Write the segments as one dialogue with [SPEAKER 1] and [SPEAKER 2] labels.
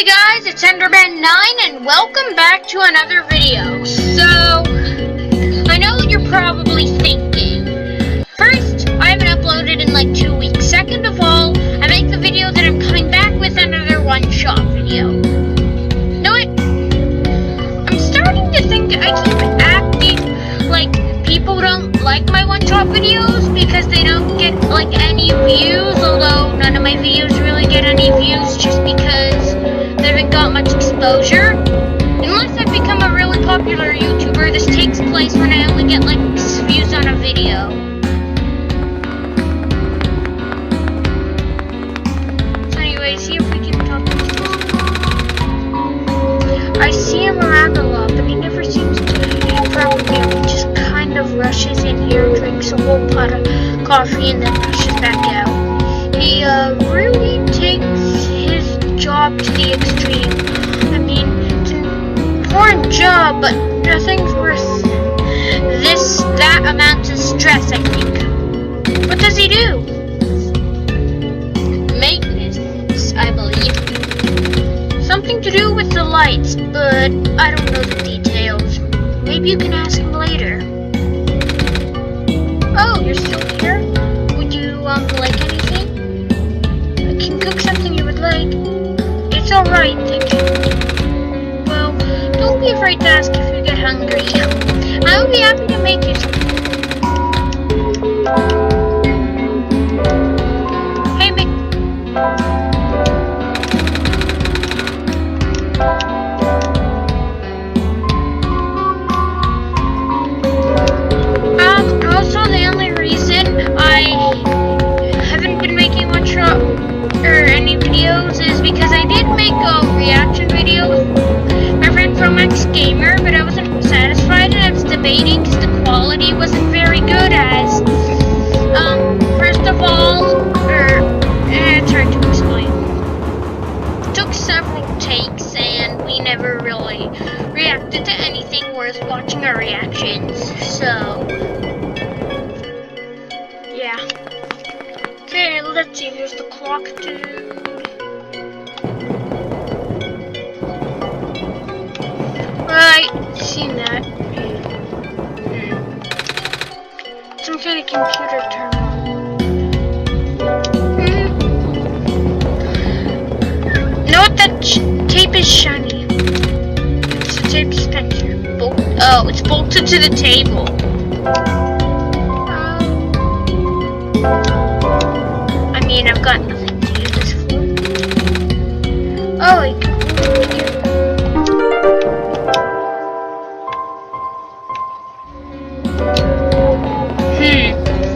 [SPEAKER 1] Hey guys, it's Enderben9 and welcome back to another video. So, I know what you're probably thinking. First, I haven't uploaded in like 2 weeks. Second of all, I make the video that I'm coming back with another one-shot video. Know it? I'm starting to think I keep acting like people don't like my one-shot videos because they don't get like any views, although none of my videos really get any views just because they haven't got much exposure. Unless I've become a really popular YouTuber, this takes place when I only get like views on a video. So anyway, see if we can talk to this. I see him around a lot, but he never seems to eat properly. He just kind of rushes in here, drinks a whole pot of coffee, and then rushes back out. He really takes his job to the extreme. I mean, it's an important job, but nothing's worth that amount of stress, I think. What does he do? Maintenance, I believe. Something to do with the lights, but I don't know the details. Maybe you can ask him later. Oh, you're still here? Would you, like anything? I can cook something you would like. It's alright, thank you. Well, don't be afraid to ask if you get hungry. I will be happy to make you something. Hey, also the only reason I haven't been making one-shot or any videos is because I did make a reaction video with my friend from X Gamer, but I wasn't satisfied and I was debating because the quality wasn't very good as, first of all, it's hard to explain. It took several takes and we never really reacted to anything worth watching our reactions, so, yeah. Okay, let's see, there's the clock dude. Right, seen that. Some kind of computer terminal. Note that tape is shiny. It's a tape dispenser. Oh, it's bolted to the table. I mean, I've got nothing to use this for. Oh, I can hold it here.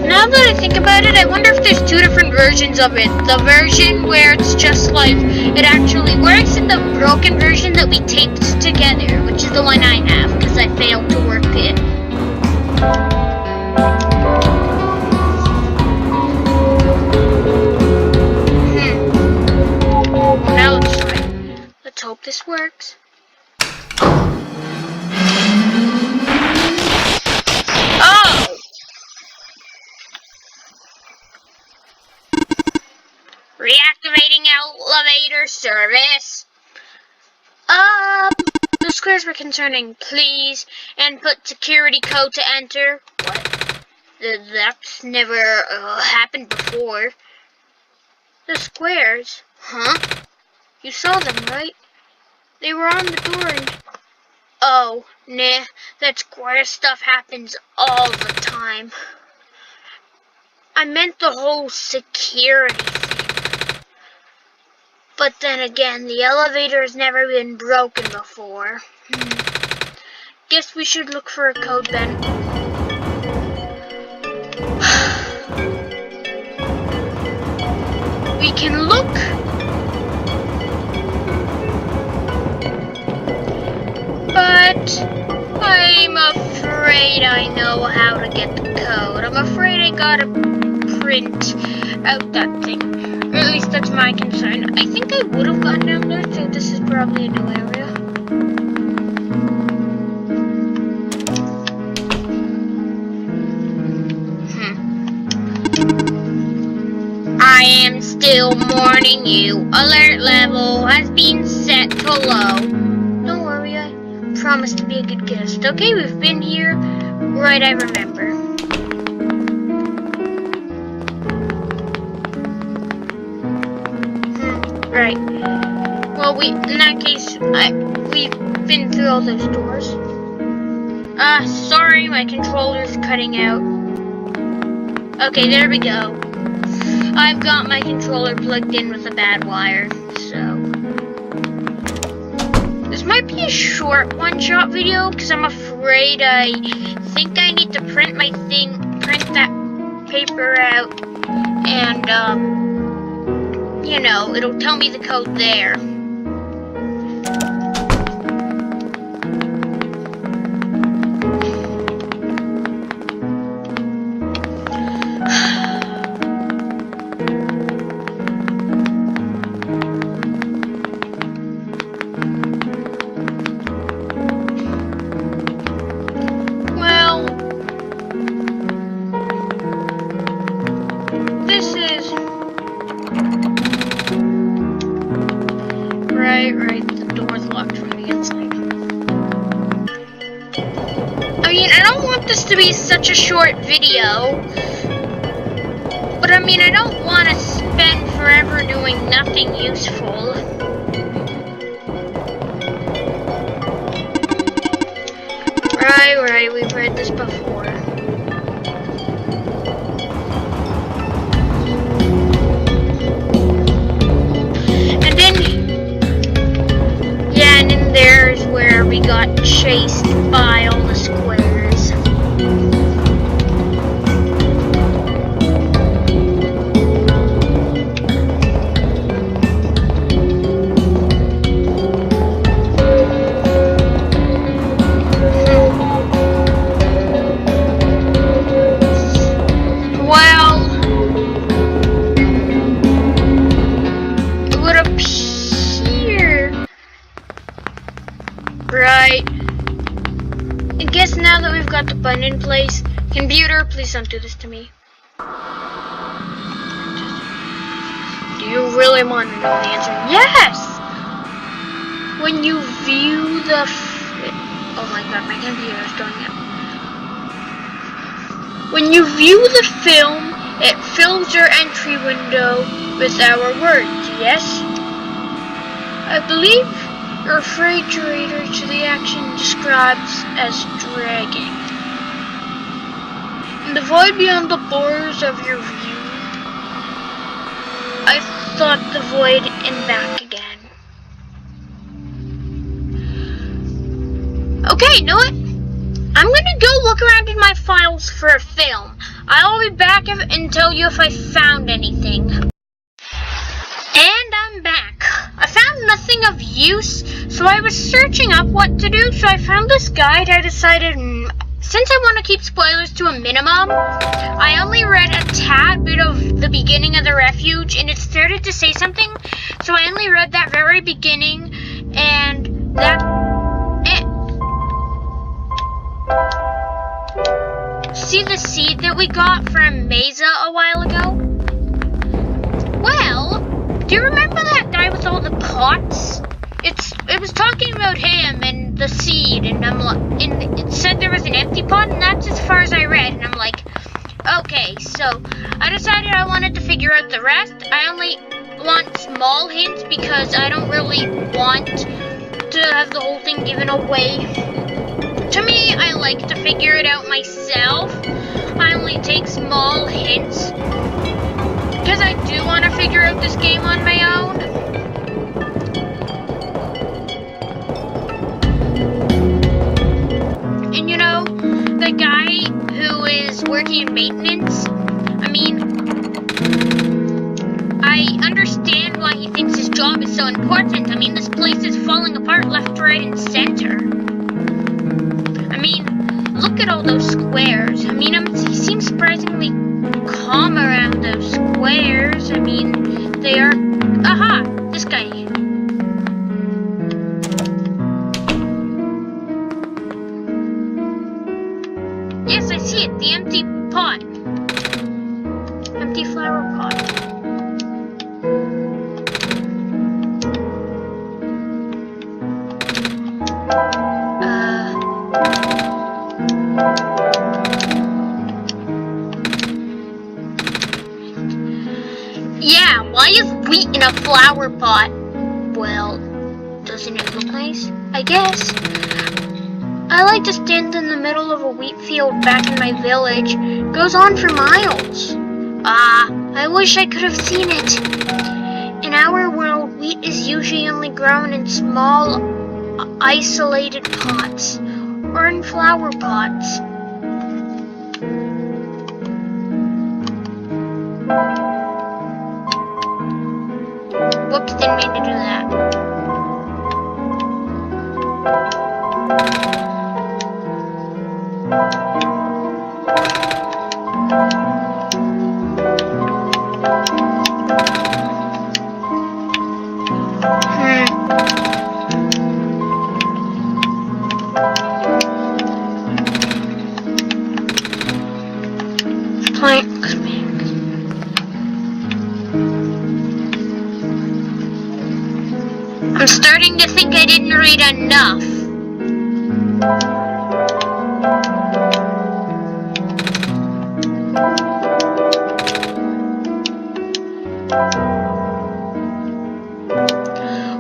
[SPEAKER 1] Now that I think about it, I wonder if there's two different versions of it. The version where it's just like, it actually works, and the broken version that we taped together, which is the one I have, because I failed to work it. Now let's try. Let's hope this works. Oh! Reactivating elevator service. The squares were concerning. Please input security code to enter. What? That's never happened before. The squares? Huh? You saw them, right? They were on the door and... Oh, nah. That square stuff happens all the time. I meant the whole security thing. But then again, the elevator has never been broken before. Guess we should look for a code then. We can look. But I'm afraid I know how to get the code. I'm afraid I gotta print out that thing. Or at least that's my concern. I think I would have gotten down there, so this is probably a new area. I am still warning you. Alert level has been set. set to low. Don't worry, I promise to be a good guest. Okay, we've been here. Right, I remember. Right. Well, in that case, we've been through all those doors. Sorry, my controller's cutting out. Okay, there we go. I've got my controller plugged in with a bad wire, so. This might be a short one-shot video, because I'm afraid I think I need to print that paper out, and, you know, it'll tell me the code there. Right, the door's locked from the inside. I mean, I don't want this to be such a short video, but I mean, I don't want to spend forever doing nothing useful. Right, we've read this before. There's where we got chased by all the squares. Well, it would appear. Right. I guess now that we've got the button in place, computer, please don't do this to me. Do you really want to know the answer? Yes! When you view the oh my god, my computer is going out. When you view the film, it fills your entry window with our words, yes? I believe your refrigerator to the action describes as dragging. In the void beyond the borders of your view, I thought the void and back again. Okay, you know what? I'm gonna go look around in my files for a film. I'll be back and tell you if I found anything. And I'm back. I found nothing of use, so I was searching up what to do, so I found this guide. I decided, since I want to keep spoilers to a minimum, I only read a tad bit of the beginning of the refuge, and it started to say something, so I only read that very beginning, and that... See the seed that we got from Mesa a while ago? Well, do you remember that guy with all the pots? It was talking about him and the seed, and it said there was an empty pot, and that's as far as I read, and I'm like, okay, so I decided I wanted to figure out the rest. I only want small hints because I don't really want to have the whole thing given away. To me, I like to figure it out myself. I only take small hints because I do want to figure out this game on my own. And you know, the guy who is working in maintenance, I mean, I understand why he thinks his job is so important. I mean, this place is falling apart left, right, and center. I mean, look at all those squares. I mean, he seems surprisingly calm around those squares. I mean, they are... Aha! This guy. Yes, I see it. The empty pot. Empty flower pot. Yeah, why is wheat in a flower pot? Well, doesn't it look nice? I guess. I like to stand in the middle of a wheat field back in my village. It goes on for miles. I wish I could have seen it. In our world, wheat is usually only grown in small, isolated pots, or in flower pots. Whoops, didn't mean to do that. Plant command. I'm starting to think I didn't read enough.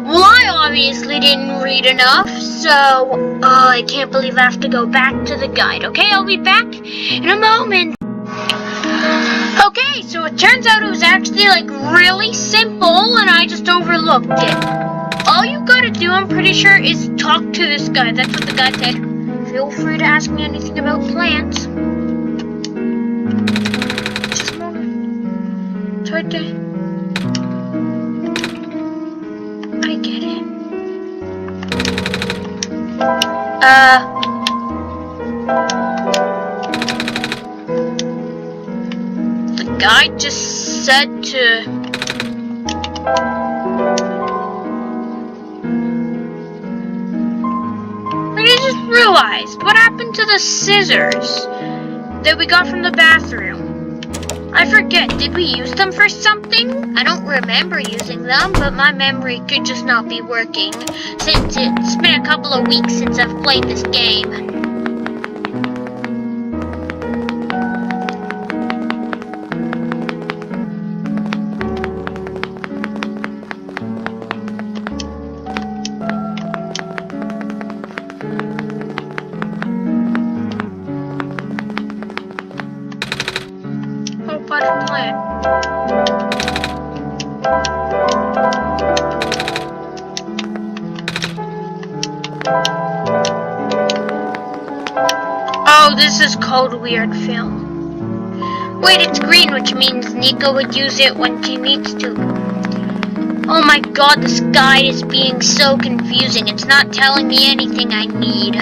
[SPEAKER 1] Well, I obviously didn't read enough, so I can't believe I have to go back to the guide. Okay, I'll be back in a moment. Okay, so it turns out it was actually like really simple and I just overlooked it. All you gotta do, I'm pretty sure, is talk to this guy. That's what the guy said. Feel free to ask me anything about plants. Just a moment. It's right there. I get it. The guy just said to... I just realized, what happened to the scissors that we got from the bathroom? I forget, did we use them for something? I don't remember using them, but my memory could just not be working, since it's been a couple of weeks since I've played this game. Oh, this is called weird film. Wait, it's green, which means Nico would use it when she needs to. Oh my god, this guide is being so confusing. It's not telling me anything I need.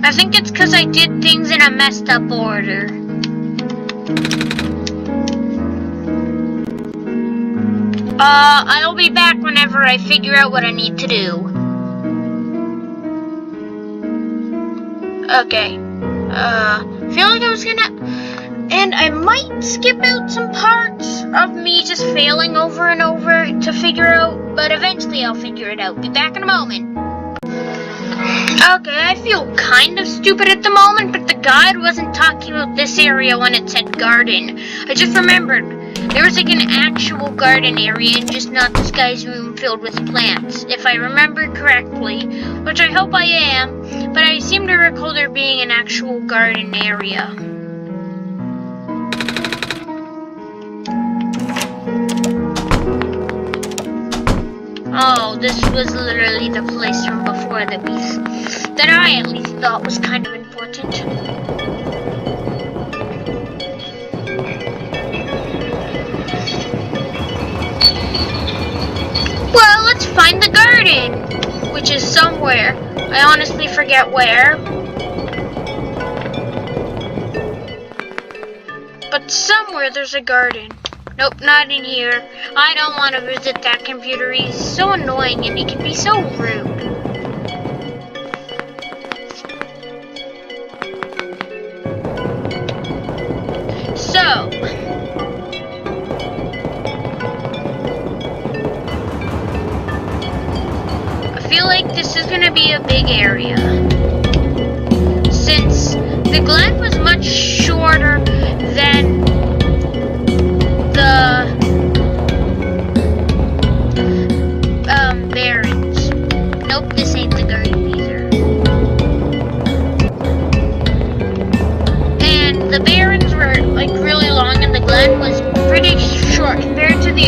[SPEAKER 1] I think it's because I did things in a messed up order. I'll be back whenever I figure out what I need to do. Okay. Feel like I was gonna... And I might skip out some parts of me just failing over and over to figure out, but eventually I'll figure it out. Be back in a moment. Okay, I feel kind of stupid at the moment, but the guide wasn't talking about this area when it said garden. I just remembered. There was like an actual garden area and just not this guy's room filled with plants, if I remember correctly, which I hope I am, but I seem to recall there being an actual garden area. Oh, this was literally the place from before that I at least thought was kind of important. Well, let's find the garden, which is somewhere. I honestly forget where. But somewhere there's a garden. Nope, not in here. I don't want to visit that computer. He's so annoying and he can be so rude. So, I feel like this is gonna be a big area. Since the glen was much shorter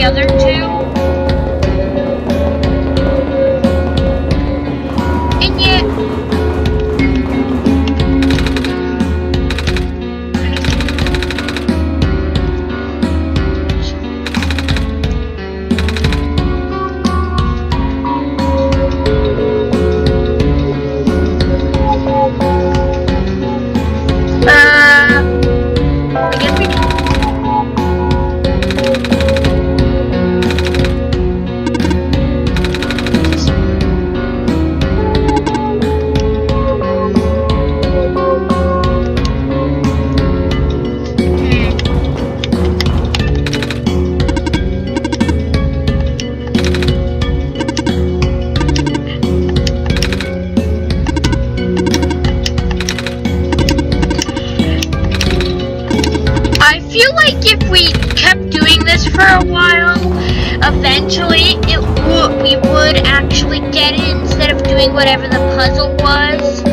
[SPEAKER 1] other two. And yet, I guess we can. I feel like if we kept doing this for a while, eventually we would actually get it instead of doing whatever the puzzle was.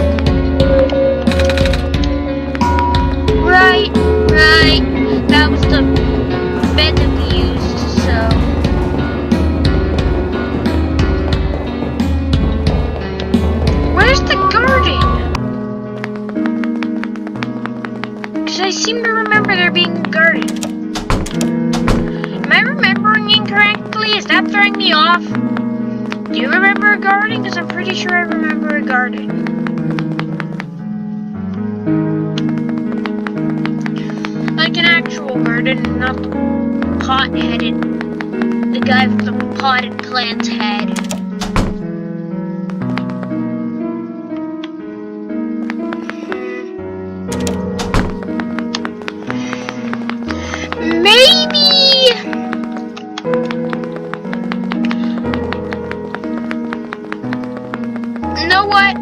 [SPEAKER 1] Right. That was the bed that we used, so. Where's the garden? Because I seem to remember there being a garden. Am I remembering incorrectly? Is that throwing me off? Do you remember a garden? Because I'm pretty sure I remember a garden. Like an actual garden, not the pot-headed, the guy with the potted plant head. Maybe. You know what?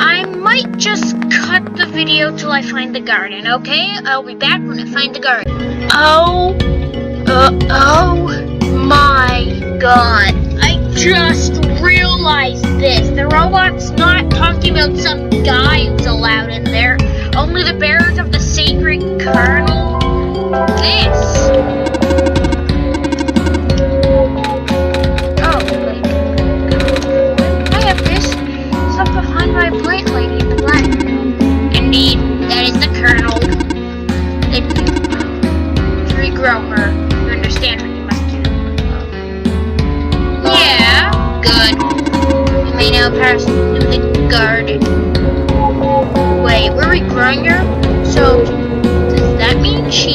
[SPEAKER 1] I might just cut the video till I find the garden, okay? I'll be back when I find the garden. Oh my god. I just realized this. The robot's not talking about some guy who's allowed in there. Only the bearers of the sacred kernel. This. Oh, like, I have this stuff behind my plant lady in the plant. Indeed, that is the kernel. Then you regrow her. You understand what you must do. Yeah, good. You may now pass through the garden. Wait, we're regrowing her? So, does that mean she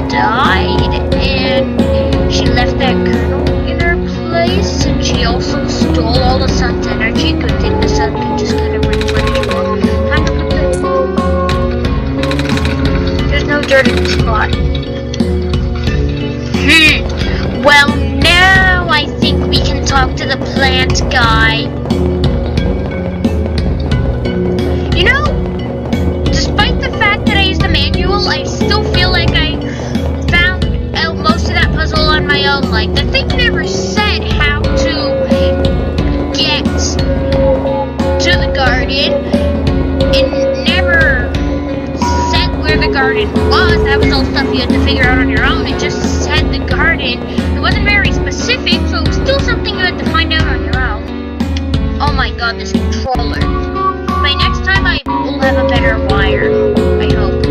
[SPEAKER 1] died and she left that kernel in her place? And she also stole all the sun's energy? Good thing the sun can just kind of replenish more. Time to put there's no dirt in the spot. Well, now I think we can talk to the plant guy. You know, despite the fact that I used the manual, I still feel like I found out most of that puzzle on my own. Like, the thing never said how to get to the garden. It never said where the garden was. That was all stuff you had to figure out on your own. It just said the garden. It wasn't very specific, so it was still something you had to find out on your own. Oh my god, this controller. By next time I will have a better wire, I hope.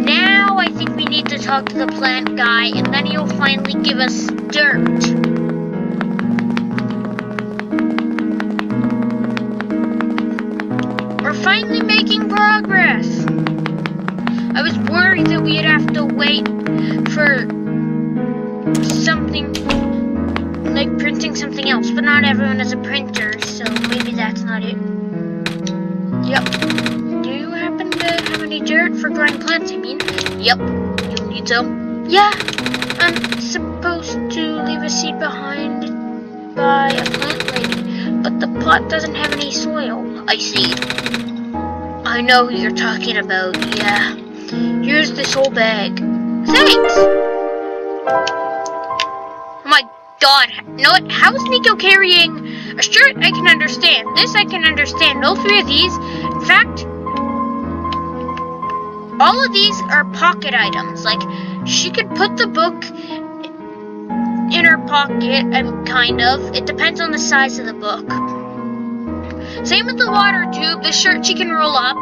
[SPEAKER 1] Now I think we need to talk to the plant guy, and then he'll finally give us dirt. We're finally making progress. I was worried that we'd have to wait for something like printing something else, but not everyone is a printer, so maybe that's not it. Yep. Do you happen to have any dirt for growing plants, I mean? Yep. You need some? Yeah. I'm supposed to leave a seed behind by a plant lady, but the pot doesn't have any soil. I see. I know who you're talking about, yeah. Here's this whole bag. Thanks! Oh my god, you know what? How is Nico carrying a shirt? I can understand. This I can understand. No three of these. In fact, all of these are pocket items. Like, she could put the book in her pocket, and kind of. It depends on the size of the book. Same with the water tube. The shirt she can roll up.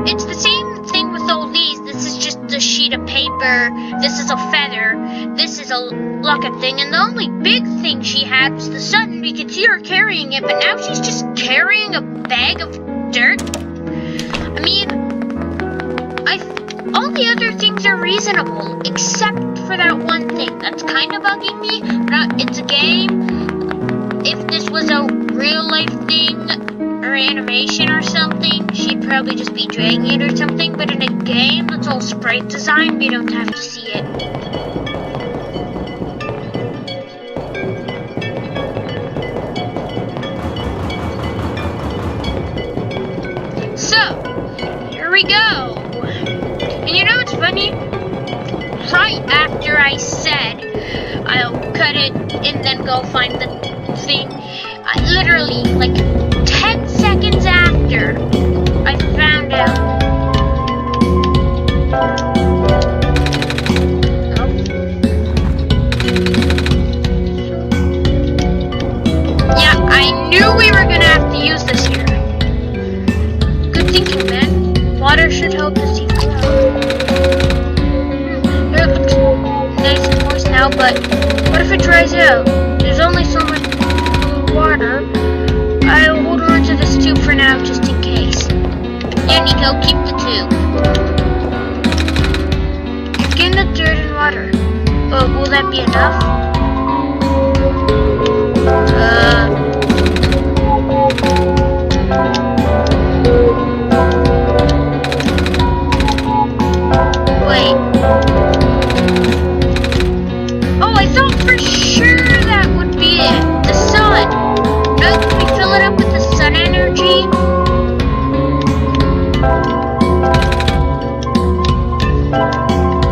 [SPEAKER 1] It's the same thing with all these. This is just a sheet of paper. This is a feather. This is a locket thing. And the only big thing she had was the sun. We could see her carrying it, but now she's just carrying a bag of dirt. I mean, all the other things are reasonable, except for that one thing. That's kind of bugging me. But it's a game. If this was a real life thing or animation or something, she'd probably just be dragging it or something. But in a game that's all sprite design, we don't have to see it. So, here we go. And you know what's funny? Right after I said I'll cut it and then go find the thing, I literally, like 10 seconds after I found out. Oh. Yeah, I knew we were gonna have to use this here. Good thinking, man. Water should help the sea flow. It looks nice and moist now, but what if it dries out? There's only so much water. I'll hold on to this tube for now, just in case. Yeah, Nico, keep the tube. Get the dirt and water. Oh, will that be enough? Wait. Oh, I thought for sure that would be it. The sun. No, can we fill it up with the sun energy?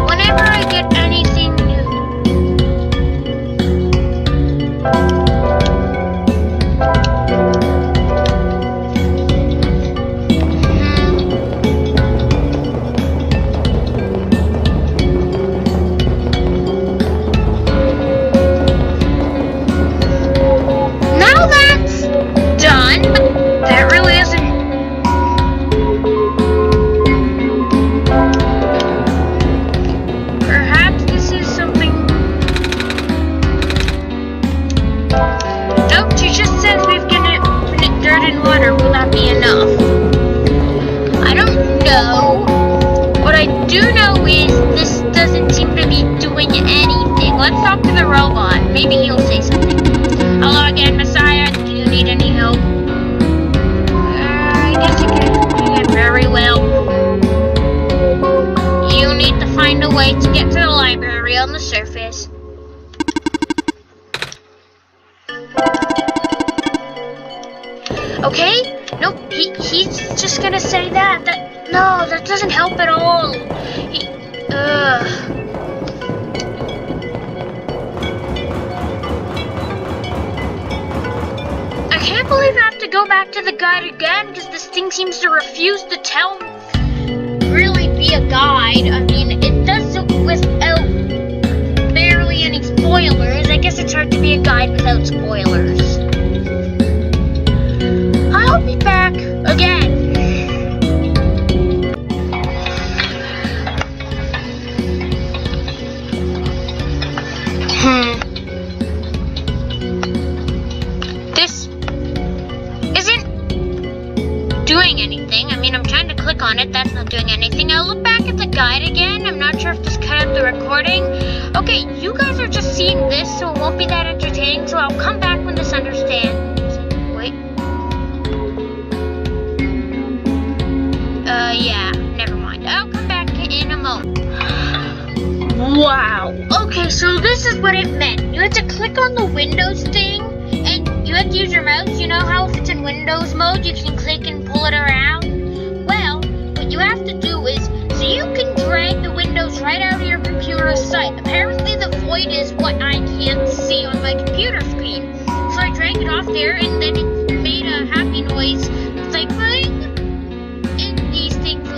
[SPEAKER 1] Whenever I get anything new. Maybe he'll say something. Hello again, Messiah. Do you need any help? I guess you can explain it very well. You need to find a way to get to the library on the surface. Okay? Nope, he's just gonna say that. No, that doesn't help at all. I can't believe I have to go back to the guide again, because this thing seems to refuse to really be a guide. I mean, it does it without barely any spoilers. I guess it's hard to be a guide without spoilers. I'll be back again. This isn't doing anything. I mean, I'm trying to click on it. That's not doing anything. I'll look back at the guide again. I'm not sure if this cut out the recording. Okay, you guys are just seeing this, so it won't be that entertaining. So I'll come back when this understands. Wait. Yeah, never mind. I'll come back in a moment. Wow. Okay, so this is what it meant. You had to click on the Windows thing, and you had to use your mouse. You know how if it's in Windows mode, you can click and pull it around? Well, what you have to do is, so you can drag the windows right out of your computer's sight. Apparently the void is what I can't see on my computer screen. So I dragged it off there, and then it made a happy noise. It's like, boing. And these things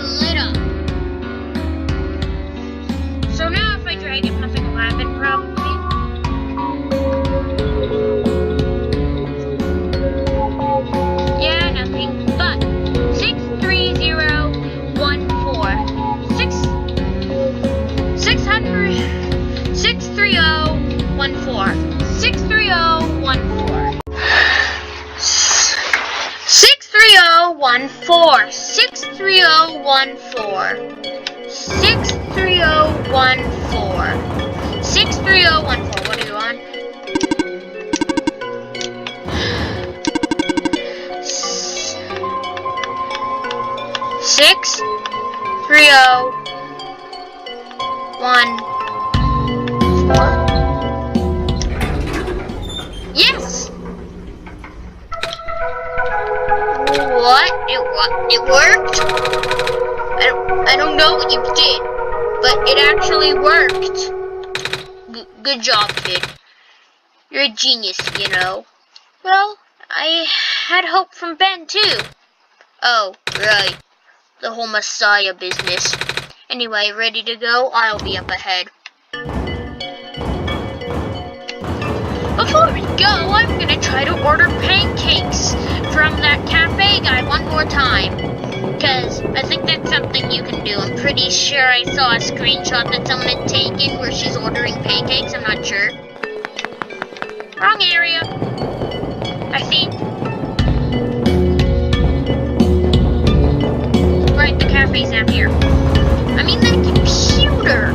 [SPEAKER 1] 63014. 63014. 63014. 63014. What are you on? 63014. Yes! What? It worked? I don't know what you did, but it actually worked. Good job, kid. You're a genius, you know. Well, I had hope from Ben, too. Oh, right. The whole Messiah business. Anyway, ready to go? I'll be up ahead. Before we go, I'm gonna try to order pancakes from that cafe guy one more time. Because I think that's something you can do. I'm pretty sure I saw a screenshot that someone had taken where she's ordering pancakes. I'm not sure. Wrong area. I think. Right, the cafe's down here. I mean, the computer.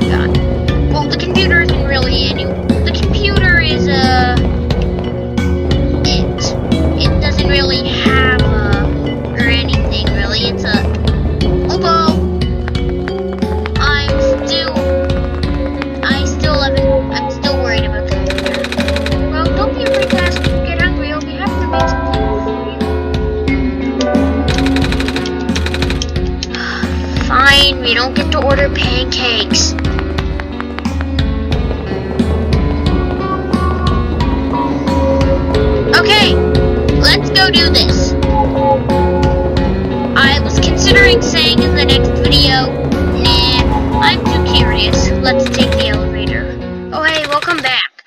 [SPEAKER 1] Well, the computer isn't really any. The computer is It doesn't really have or anything really. It's a. Although I'm still worried about the computer. Well, don't be afraid to ask if you get hungry. I'll be happy to make some food for you. Fine, we don't get to order pancakes. Okay, let's go do this. I was considering saying in the next video, nah, I'm too curious. Let's take the elevator. Oh hey, welcome back.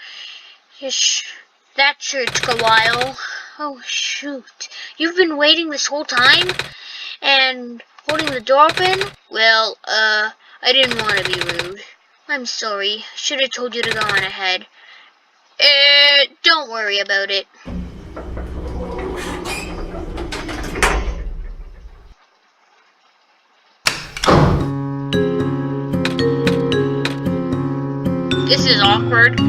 [SPEAKER 1] That sure took a while. Oh shoot, you've been waiting this whole time? And holding the door open? Well, I didn't want to be rude. I'm sorry, should have told you to go on ahead. Don't worry about it. This is awkward.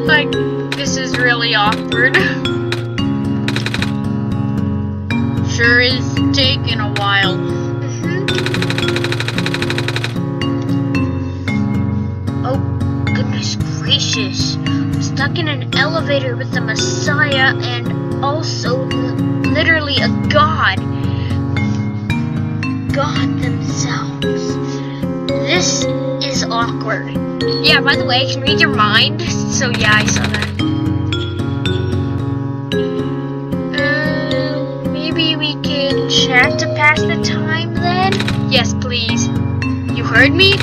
[SPEAKER 1] Like, this is really awkward. Sure is taking a while. Oh, goodness gracious. I'm stuck in an elevator with the Messiah and also literally a god. God themselves. This is awkward. Yeah, by the way, I can read your mind. So yeah, I saw that. Maybe we can chat to pass the time then? Yes, please. You heard me?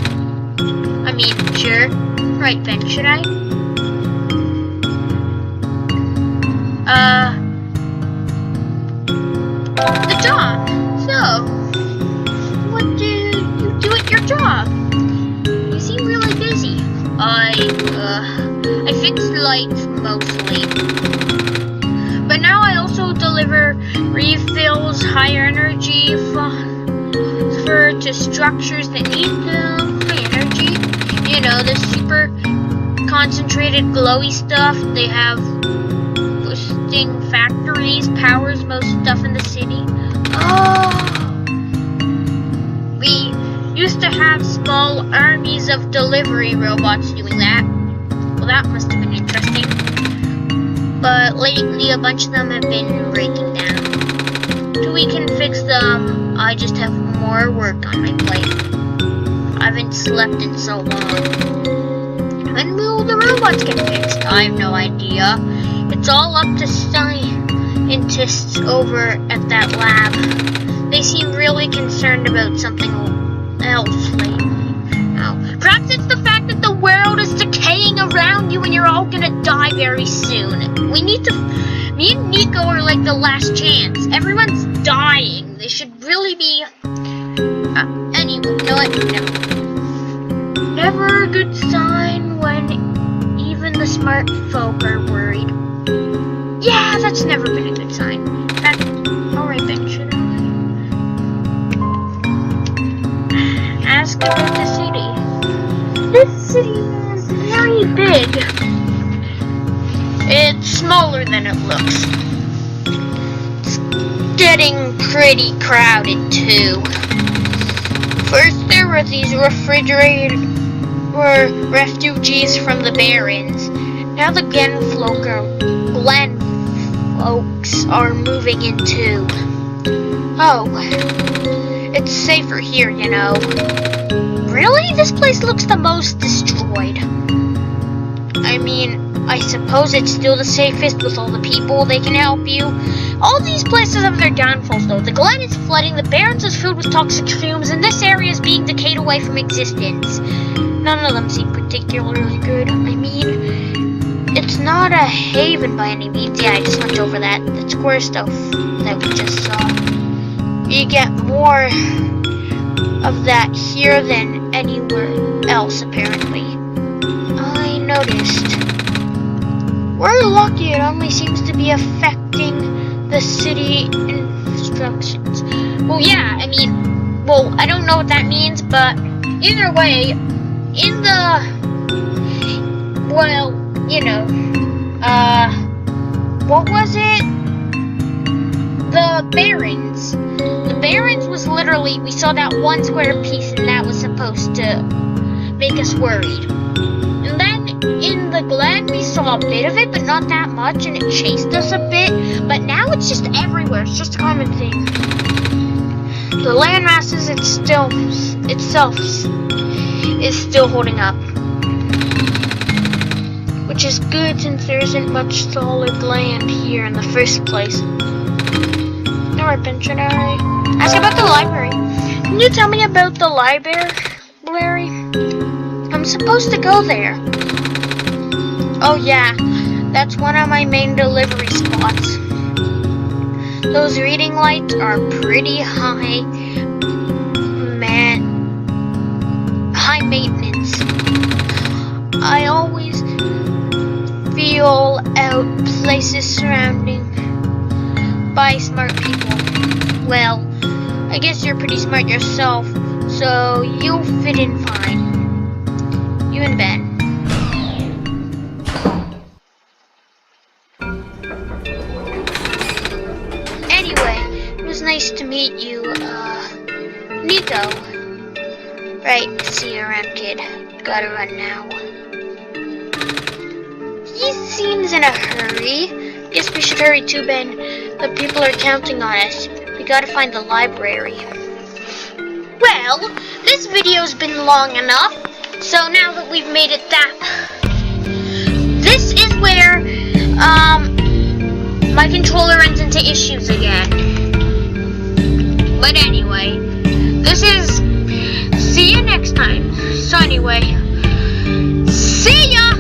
[SPEAKER 1] I mean, sure. Right then, should I? The job. So, what do you do at your job? You seem really busy. I fix lights mostly. But now I also deliver refills, higher energy to structures that need high energy. You know, the super concentrated glowy stuff they have boosting factories, powers most stuff in the city. Oh! We used to have small armies of delivery robots doing that. Well, that must have been interesting. But lately, a bunch of them have been breaking down. Till we can fix them, I just have more work on my plate. I haven't slept in so long. When will the robots get fixed? I have no idea. It's all up to scientists over at that lab. They seem really concerned about something else lately. Now, perhaps it's the fact that the world is decaying around you and you're all gonna die very soon. Me and Nico are like the last chance. Everyone's dying. They should really be... anyway, you know what? No. Never a good sign when even the smart folk are worried. Yeah, that's never been a good sign. Alright then, should I ask about the city? This city is very big. It's smaller than it looks. It's getting pretty crowded too. First there were these refugees from the Barrens. Now the Glen folks are moving in too. Oh, it's safer here, you know. Really? This place looks the most destroyed. I mean, I suppose it's still the safest with all the people they can help you. All these places have their downfalls though. The Glen is flooding, the Barrens is filled with toxic fumes, and this area is being decayed away from existence. None of them seem particularly good. I mean, it's not a haven by any means. Yeah, I just went over that. The square stuff that we just saw. You get more of that here than anywhere else, apparently. I noticed. We're lucky it only seems to be affecting the city instructions. Well, yeah, I mean, well, I don't know what that means, but either way, in the, well, you know, what was it? The Barrens. The Barrens was literally, we saw that one square piece and that was supposed to make us worried. And then in the Glen we saw a bit of it, but not that much, and it chased us a bit. But now it's just everywhere, it's just a common thing. The land masses itself is still holding up. Which is good since there isn't much solid land here in the first place. Alright, Ben, should I ask about the library? Can you tell me about the library? I'm supposed to go there. Oh yeah, that's one of my main delivery spots. Those reading lights are pretty high maintenance. I always feel out places surrounding by smart people. Well, I guess you're pretty smart yourself, so you'll fit in fine. You and Ben. Anyway, it was nice to meet you, Nico. Right, see you around, kid. Gotta run now. He seems in a hurry. Guess we should hurry too, Ben. The people are counting on us. We gotta find the library. Well, this video's been long enough. So now that we've made it that... This is where, my controller runs into issues again. But anyway, this is... See you next time. So anyway, see ya!